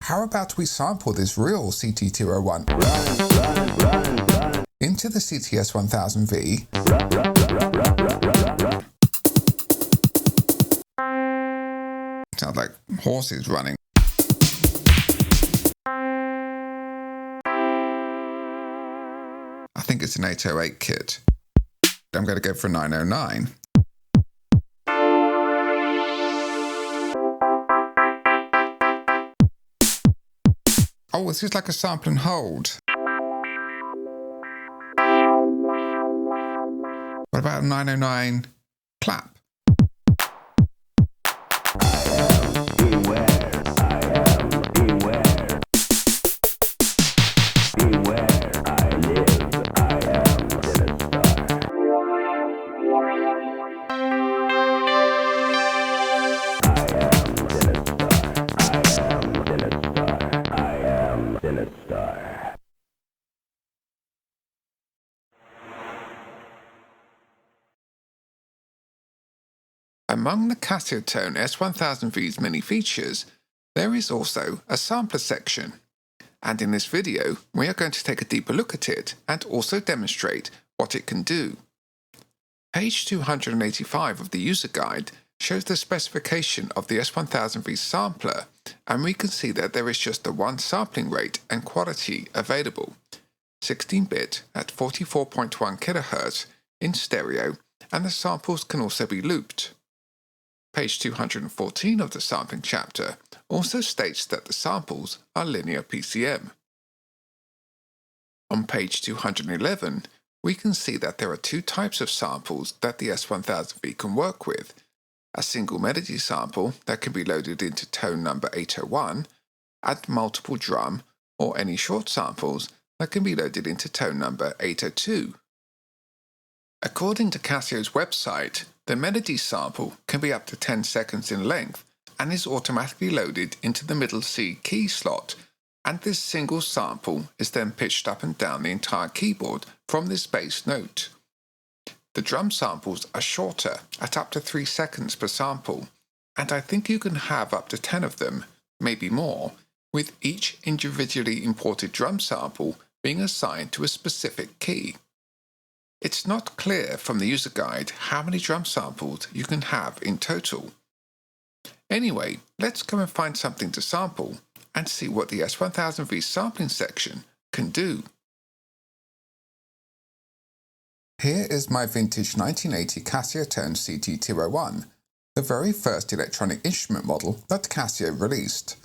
How about we sample this real CT201 into the CT-S1000V sounds like horses running. I think it's an 808 kit. I'm going to go for a 909. Oh, this is like a sample and hold. What about a 909 clap? Among the Casiotone S1000V's many features, there is also a sampler section, and in this video we are going to take a deeper look at it and also demonstrate what it can do. Page 285 of the user guide shows the specification of the S1000V sampler, and we can see that there is just the one sampling rate and quality available, 16-bit at 44.1 kHz in stereo, and the samples can also be looped. Page 214 of the sampling chapter also states that the samples are linear PCM. On page 211, we can see that there are two types of samples that the S1000V can work with: a single melody sample that can be loaded into tone number 801, and multiple drum or any short samples that can be loaded into tone number 802. According to Casio's website, the melody sample can be up to 10 seconds in length and is automatically loaded into the middle C key slot, and this single sample is then pitched up and down the entire keyboard from this bass note. The drum samples are shorter at up to 3 seconds per sample, and I think you can have up to 10 of them, maybe more, with each individually imported drum sample being assigned to a specific key. It's not clear from the user guide how many drum samples you can have in total. Anyway, let's go and find something to sample and see what the S1000V sampling section can do. Here is my vintage 1980 Casiotone CT-201, the very first electronic instrument model that Casio released.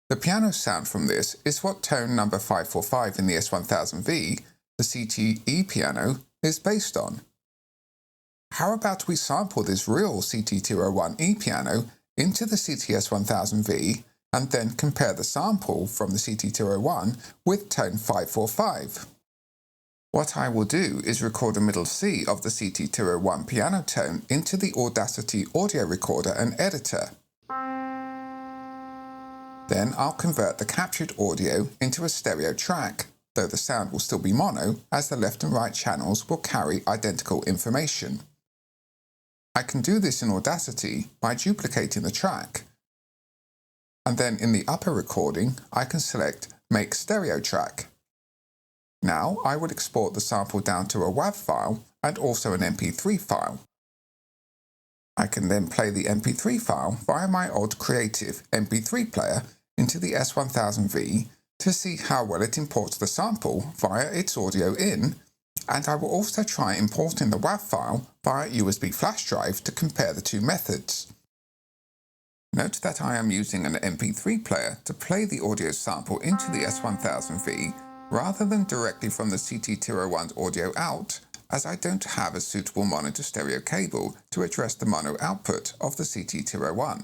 The piano sound from this is what tone number 545 in the S1000V, the CTE piano, is based on. How about we sample this real CT201 piano into the CT-S1000V and then compare the sample from the CT201 with tone 545. What I will do is record a middle C of the CT201 piano tone into the Audacity audio recorder and editor. Then I'll convert the captured audio into a stereo track, though the sound will still be mono, as the left and right channels will carry identical information. I can do this in Audacity by duplicating the track, and then in the upper recording I can select Make Stereo Track. Now I will export the sample down to a WAV file and also an MP3 file. I can then play the MP3 file via my old Creative MP3 player into the S1000V to see how well it imports the sample via its audio in, and I will also try importing the WAV file via USB Flashdrive to compare the two methods. Note that I am using an MP3 player to play the audio sample into the S1000V rather than directly from the CT201's audio out, as I don't have a suitable mono to stereo cable to address the mono output of the CT201.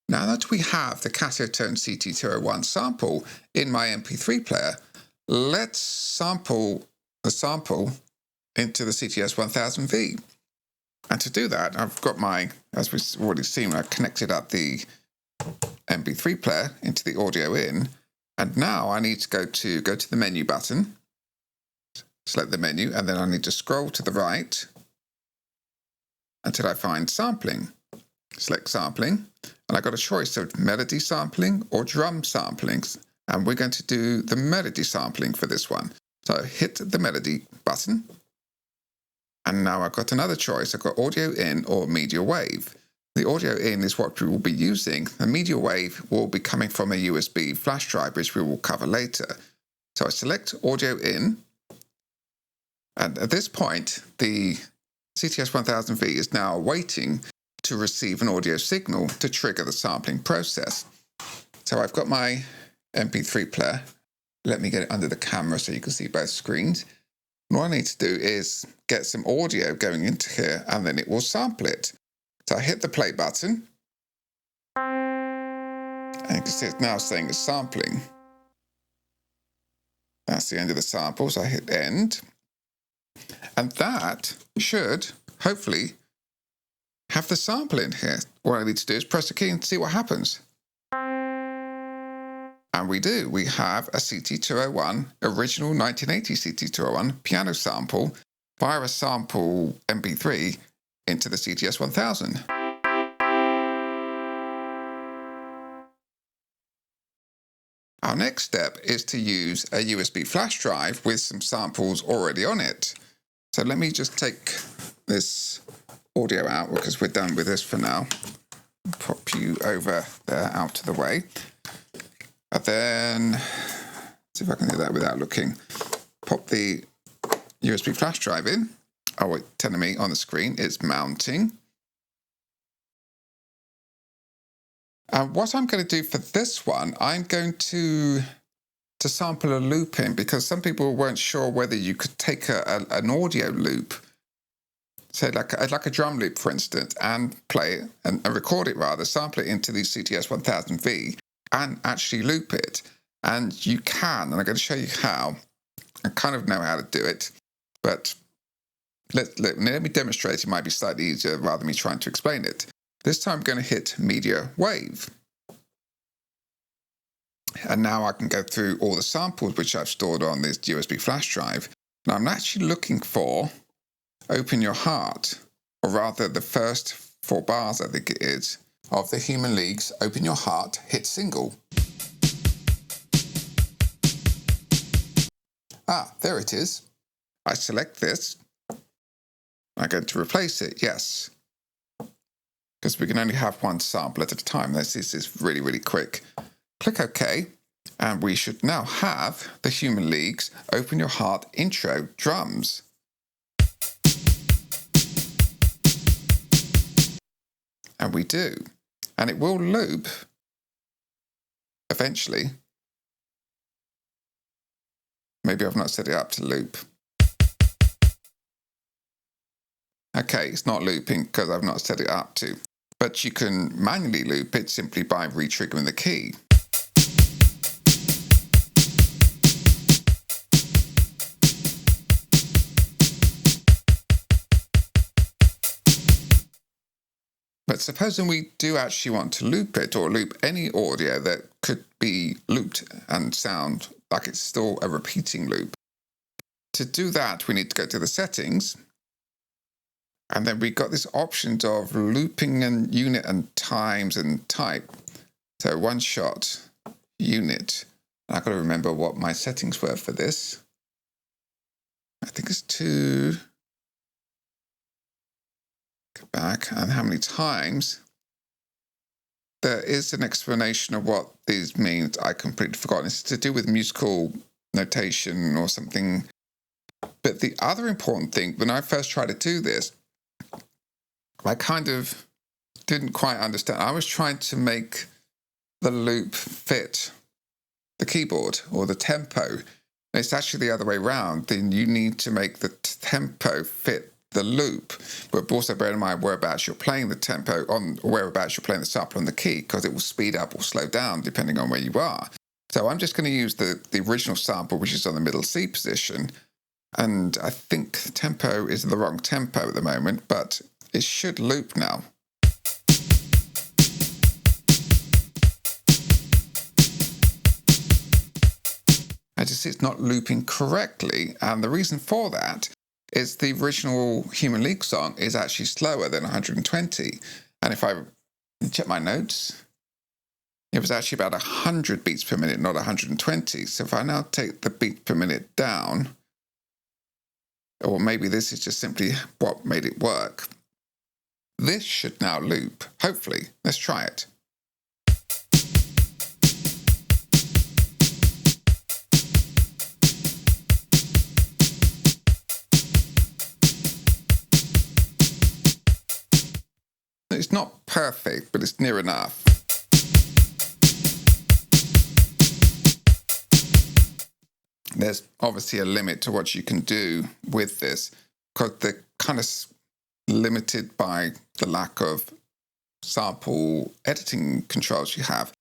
Now that we have the Casiotone CT201 sample in my MP3 player, let's sample the sample into the CT-S1000V. And to do that, I've got my, as we've already seen, I've connected up the MP3 player into the audio in, and now I need to go to the menu button, select the menu, and then I need to scroll to the right until I find sampling. Select sampling, And I got a choice of melody sampling or drum samplings. And we're going to do the melody sampling for this one. So hit the melody button. And now I've got another choice. I've got audio in or media wave. The audio in is what we will be using. The media wave will be coming from a USB flash drive, which we will cover later. So I select audio in. And at this point, the CT-S1000V is now waiting to receive an audio signal to trigger the sampling process. So I've got my MP3 player. Let me get it under the camera so you can see both screens. And what I need to do is get some audio going into here, and then it will sample it. So I hit the play button, and you can see it's now saying it's sampling. That's the end of the sample, so I hit end. And that should, hopefully, have the sample in here. What I need to do is press the key and see what happens. And we do. We have a CT201, original 1980 CT201 piano sample via a sample MP3 into the CT-S1000. Our next step is to use a USB flash drive with some samples already on it. So let me just take this audio out because we're done with this for now. Pop you over there out of the way. And then, see if I can do that without looking. Pop the USB flash drive in. Oh, it's telling me on the screen it's mounting. And what I'm going to do for this one, I'm going to sample a loop in, because some people weren't sure whether you could take an audio loop, say like a drum loop, for instance, and play it, and record it rather, sample it into the CT-S1000V, and actually loop it. And you can, and I'm going to show you how. I kind of know how to do it, but let me demonstrate. It might be slightly easier rather than me trying to explain it. This time I'm going to hit media wave. And now I can go through all the samples which I've stored on this USB flash drive. Now I'm actually looking for Open Your Heart, or rather the first 4 bars, I think it is, of the Human League's Open Your Heart hit single. Ah, there it is. I select this. I'm going to replace it, yes. Because we can only have one sample at a time. This is really, really quick. Click OK, and we should now have the Human League's Open Your Heart intro drums. And we do. And it will loop eventually. Maybe I've not set it up to loop. Okay, it's not looping because I've not set it up to. But you can manually loop it simply by re-triggering the key. But supposing we do actually want to loop it, or loop any audio that could be looped and sound like it's still a repeating loop. To do that, we need to go to the settings. And then we got this options of looping and unit and times and type. So one shot, unit. I've got to remember what my settings were for this. I think it's 2. Go back, and how many times. There is an explanation of what these mean. I completely forgotten. It's to do with musical notation or something. But the other important thing, when I first tried to do this, I kind of didn't quite understand. I was trying to make the loop fit the keyboard or the tempo. And it's actually the other way around. Then you need to make the tempo fit the loop. But also bear in mind whereabouts you're playing the tempo on, or whereabouts you're playing the sample on the key, because it will speed up or slow down depending on where you are. So I'm just going to use the original sample, which is on the middle C position. And I think tempo is the wrong tempo at the moment, but it should loop now. I just see it's not looping correctly, and the reason for that is the original Human League song is actually slower than 120. And if I Check my notes. It was actually about 100 beats per minute, not 120. So if I now take the beat per minute down, or maybe this is just simply what made it work, this should now loop, hopefully. Let's try it. It's not perfect, but it's near enough. There's obviously a limit to what you can do with this, because they're kind of limited by the lack of sample editing controls you have.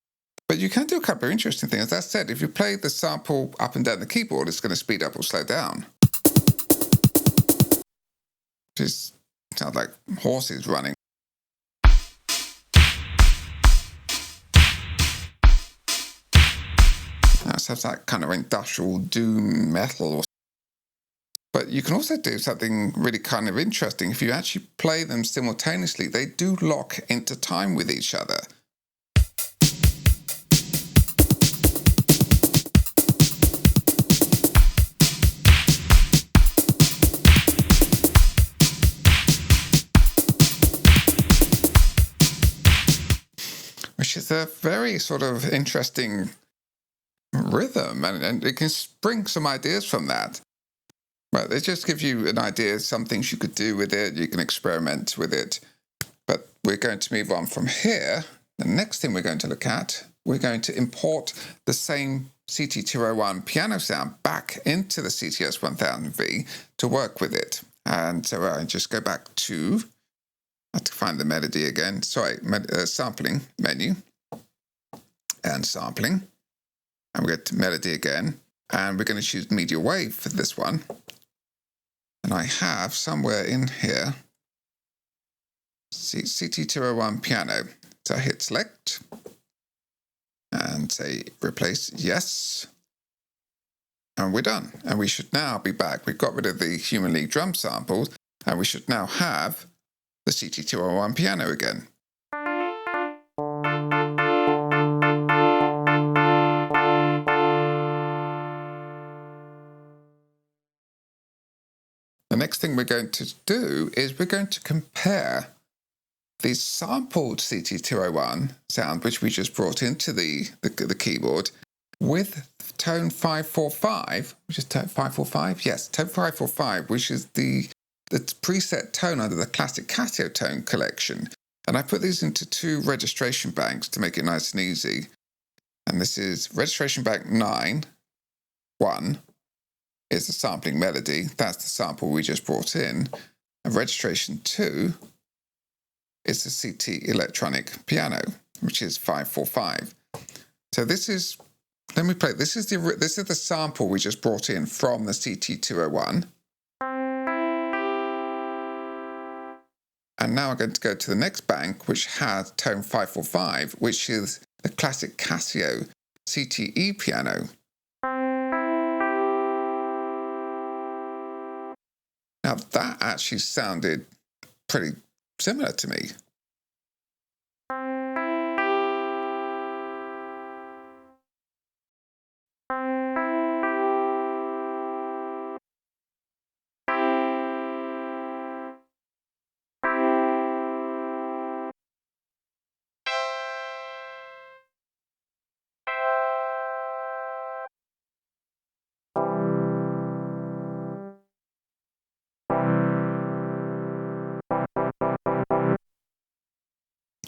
But you can do a couple of interesting things. As I said, if you play the sample up and down the keyboard, it's going to speed up or slow down. Just sounds like horses running. It has that kind of industrial doom metal. But you can also do something really kind of interesting. If you actually play them simultaneously, they do lock into time with each other. Which is a very sort of interesting rhythm, and it can spring some ideas from that. But it just gives you an idea of some things you could do with it. You can experiment with it. But we're going to move on from here. The next thing we're going to look at, we're going to import the same CT201 piano sound back into the CT-S1000V to work with it. And so I just go back to, I have to find the melody again. Sorry, sampling menu and sampling. And we get to melody again, and we're going to choose media wave for this one. And I have somewhere in here CT201 Piano. So I hit select and say replace yes. And we're done. And we should now be back. We've got rid of the human lead drum samples, and we should now have the CT201 Piano again. The next thing we're going to do is we're going to compare the sampled CT201 sound, which we just brought into the keyboard, with tone 545, which is tone 545? Yes, tone 545, which is the preset tone under the classic Casiotone collection. And I put these into two registration banks to make it nice and easy. And this is registration bank 9, 1. Is the sampling melody. That's the sample we just brought in. And registration 2 is the CT electronic piano, which is 545. So this is, let me play. This is the sample we just brought in from the CT201. And now I'm going to go to the next bank, which has tone 545, which is the classic Casio CT-E piano. Now that actually sounded pretty similar to me.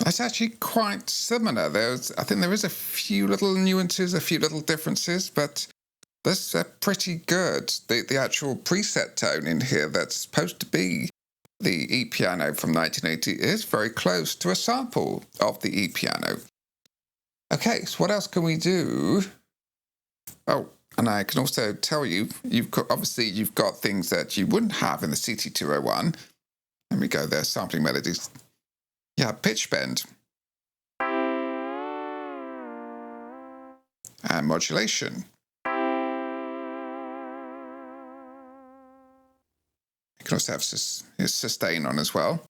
It's actually quite similar. I think there is a few little nuances, a few little differences, but that's pretty good. The actual preset tone in here that's supposed to be the E-piano from 1980 is very close to a sample of the E-piano. Okay, so what else can we do? Oh, and I can also tell you, you've got things that you wouldn't have in the CT201. Let me go there, sampling melodies. Yeah, pitch bend. And modulation. You can also have sustain on as well.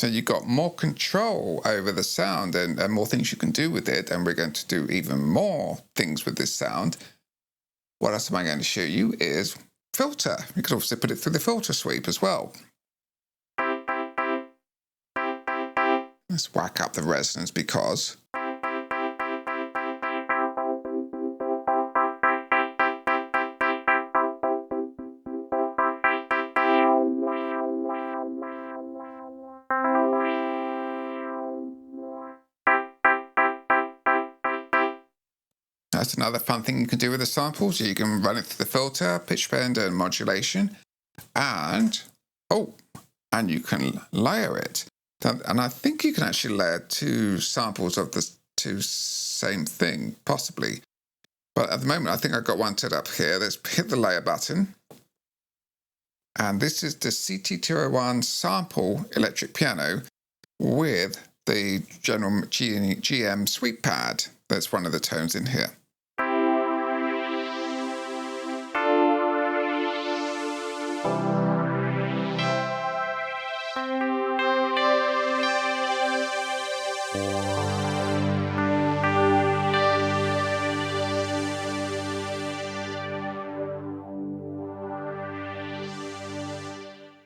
So you've got more control over the sound and more things you can do with it. And we're going to do even more things with this sound. What else am I going to show you is filter. You could also put it through the filter sweep as well. Let's whack up the resonance because that's another fun thing you can do with the samples. You can run it through the filter, pitch bend, and modulation. And you can layer it. And I think you can actually layer two samples of the two same thing, possibly. But at the moment, I think I've got one set up here. Let's hit the layer button. And this is the CT201 sample electric piano with the general GM sweep pad. That's one of the tones in here.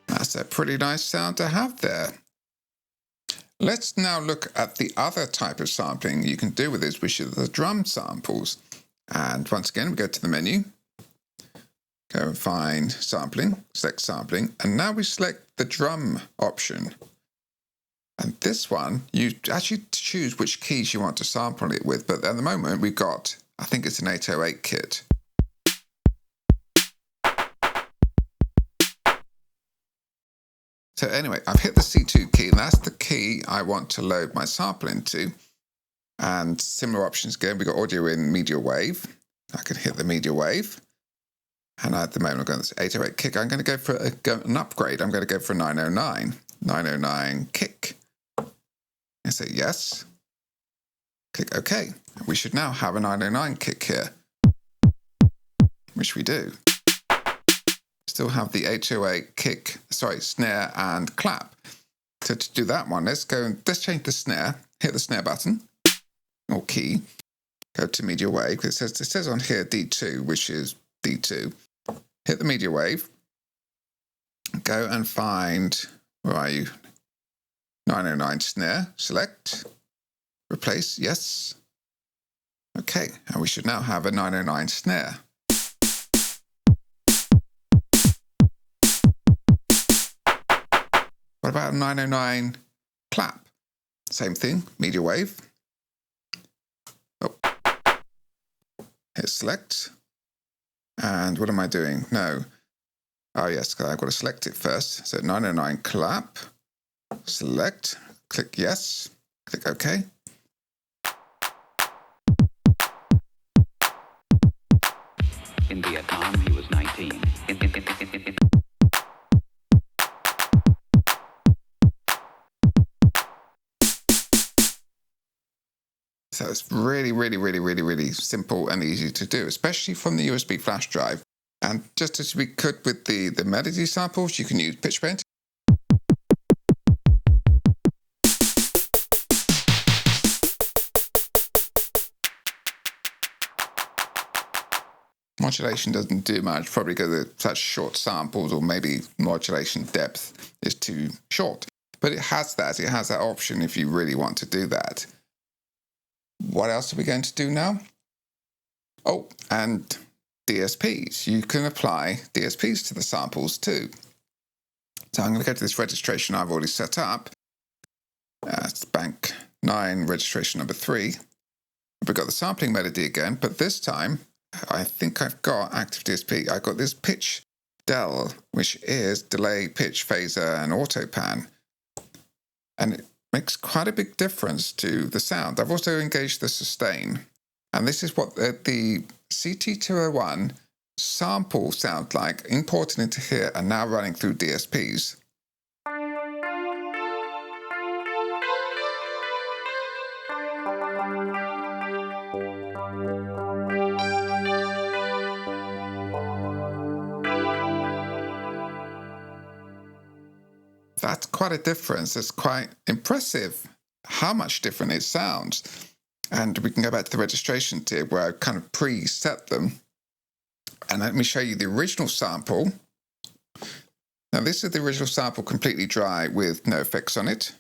That's a pretty nice sound to have there. Let's now look at the other type of sampling you can do with this, which is the drum samples. And once again, we go to the menu, go and find sampling, select sampling, and now we select the drum option. And this one, you actually choose which keys you want to sample it with, but at the moment we've got, I think it's an 808 kit. So anyway, I've hit the C2 key, and that's the key I want to load my sample into. And similar options again, we've got audio in media wave. I can hit the media wave. And at the moment, I'm going to this 808 kick. I'm going to go for an upgrade. I'm going to go for a 909. 909 kick. And say yes. Click OK. We should now have a 909 kick here, which we do. Still have the 808 kick, snare and clap. So to do that one, let's change the snare, hit the snare button or key, go to media wave, because it says on here D2, which is D2. Hit the media wave, go and find, where are you? 909 snare, select, replace, yes. Okay, and we should now have a 909 snare. What about a 909 clap? Same thing, media wave. Hit select. And what am I doing? No. Oh yes, because I've got to select it first. So 909 clap, select, click yes, click OK. In Vietnam, he was 19. So it's really simple and easy to do, especially from the USB flash drive. And just as we could with the melody samples, you can use pitch bend. Modulation doesn't do much, probably because of such short samples, or maybe modulation depth is too short. But it has that option if you really want to do that. What else are we going to do now? Oh, and DSPs. You can apply DSPs to the samples too. So I'm going to go to this registration I've already set up. It's Bank 9 registration number 3. We've got the sampling melody again, but this time I think I've got active DSP. I've got this pitch del, which is delay, pitch, phaser, and auto pan. And it makes quite a big difference to the sound. I've also engaged the sustain. And this is what the CT201 sample sounds like, imported into here and now running through DSPs. That's quite a difference. It's quite impressive how much different it sounds. And we can go back to the registration tip where I kind of preset them. And let me show you the original sample. Now this is the original sample completely dry with no effects on it.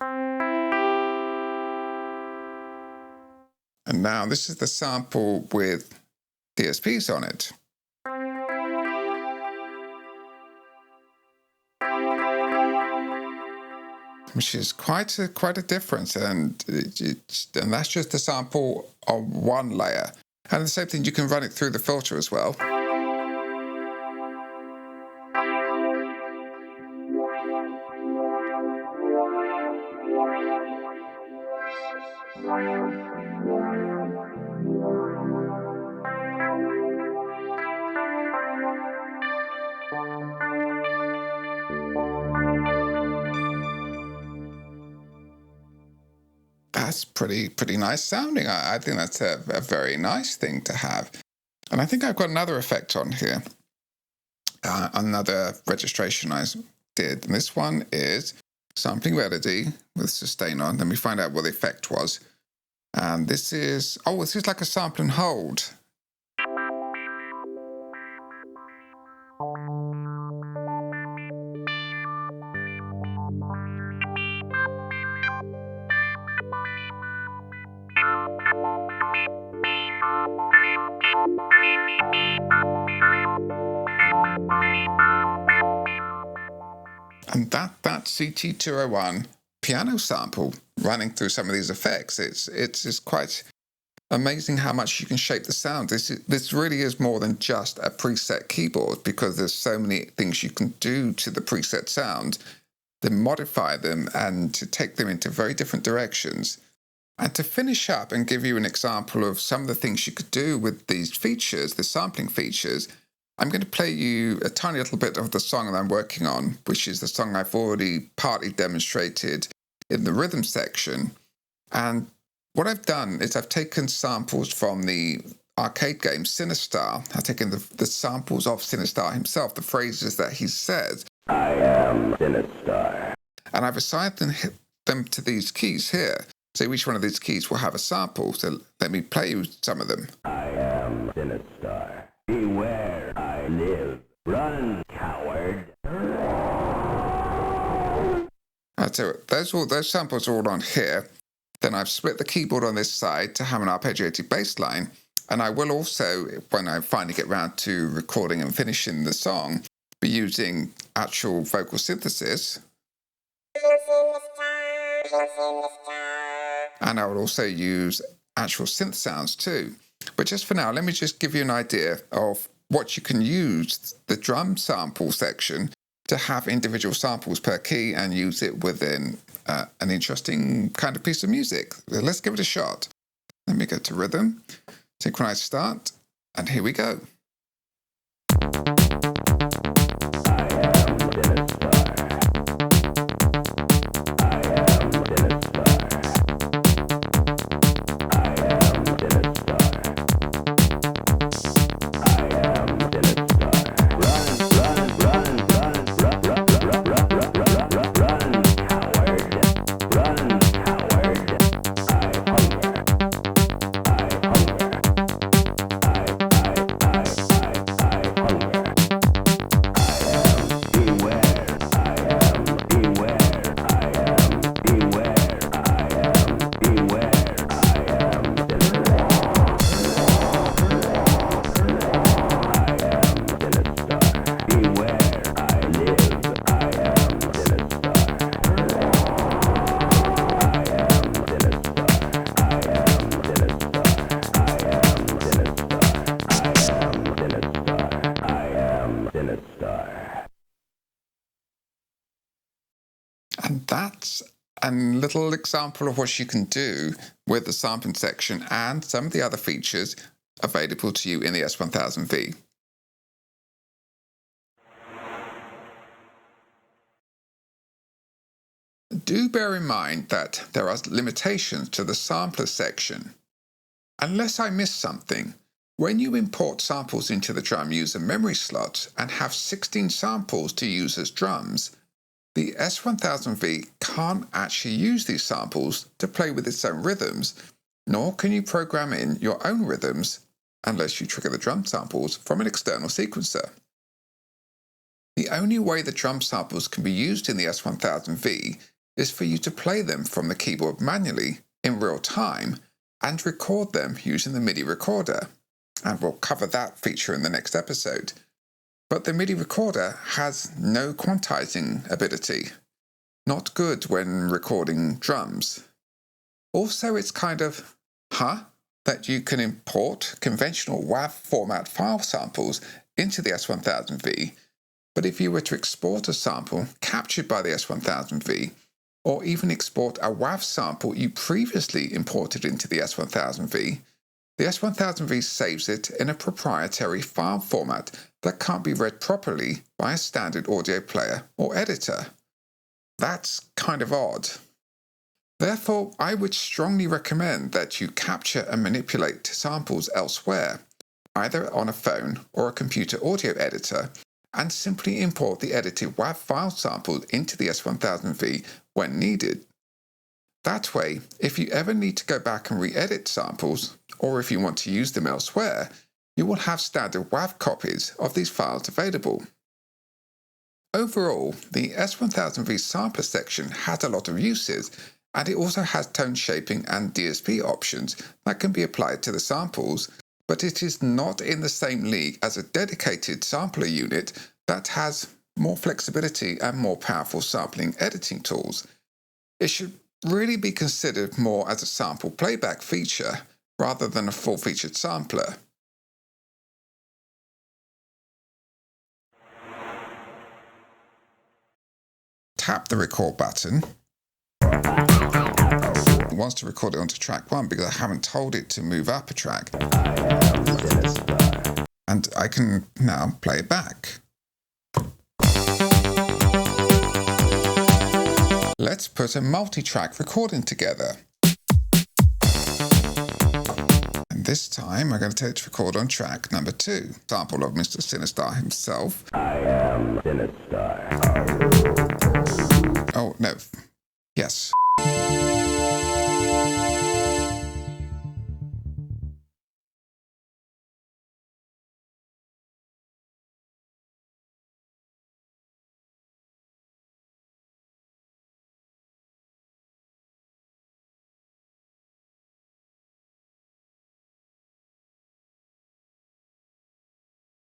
And now this is the sample with DSPs on it. Which is quite a difference, and that's just the sample on one layer. And the same thing, you can run it through the filter as well. That's pretty nice sounding. I think that's a very nice thing to have. And I think I've got another effect on here. Another registration I did. And this one is sampling melody with sustain on. Let me find out what the effect was. And this is, this is like a sample and hold. And that CT201 piano sample running through some of these effects, it's quite amazing how much you can shape the sound. This really is more than just a preset keyboard, because there's so many things you can do to the preset sound to modify them and to take them into very different directions. And to finish up and give you an example of some of the things you could do with these features, the sampling features, I'm going to play you a tiny little bit of the song that I'm working on, which is the song I've already partly demonstrated in the rhythm section. And what I've done is I've taken samples from the arcade game Sinistar. I've taken the samples of Sinistar himself, the phrases that he says. I am Sinistar. And I've assigned them to these keys here. So each one of these keys will have a sample. So let me play you some of them. I am Sinistar. Beware, I live. Run, coward. So those samples are all on here. Then I've split the keyboard on this side to have an arpeggiated bass line. And I will also, when I finally get round to recording and finishing the song, be using actual vocal synthesis. And I will also use actual synth sounds too. But just for now, let me just give you an idea of what you can use the drum sample section to have individual samples per key and use it within an interesting kind of piece of music. Let's give it a shot. Let me go to rhythm, synchronize start, and here we go. And that's a little example of what you can do with the sampling section and some of the other features available to you in the S1000V. Do bear in mind that there are limitations to the sampler section. Unless I miss something, when you import samples into the drum user memory slot and have 16 samples to use as drums, the S1000V can't actually use these samples to play with its own rhythms, nor can you program in your own rhythms unless you trigger the drum samples from an external sequencer. The only way the drum samples can be used in the S1000V is for you to play them from the keyboard manually in real time and record them using the MIDI recorder, and we'll cover that feature in the next episode. But the MIDI recorder has no quantizing ability. Not good when recording drums. Also, it's kind of, that you can import conventional WAV format file samples into the S1000V, but if you were to export a sample captured by the S1000V, or even export a WAV sample you previously imported into the S1000V, the S1000V saves it in a proprietary file format that can't be read properly by a standard audio player or editor. That's kind of odd. Therefore, I would strongly recommend that you capture and manipulate samples elsewhere, either on a phone or a computer audio editor, and simply import the edited WAV file samples into the S1000V when needed. That way, if you ever need to go back and re-edit samples, or if you want to use them elsewhere, you will have standard WAV copies of these files available. Overall, the S1000V sampler section has a lot of uses, and it also has tone shaping and DSP options that can be applied to the samples, but it is not in the same league as a dedicated sampler unit that has more flexibility and more powerful sampling editing tools. It should really be considered more as a sample playback feature rather than a full-featured sampler. Tap the record button. It wants to record it onto track 1 because I haven't told it to move up a track. And I can now play it back. Let's put a multi-track recording together. And this time I'm going to take it to record on track number 2. Sample of Mr. Sinistar himself. I am Sinistar. Oh, no. Yes.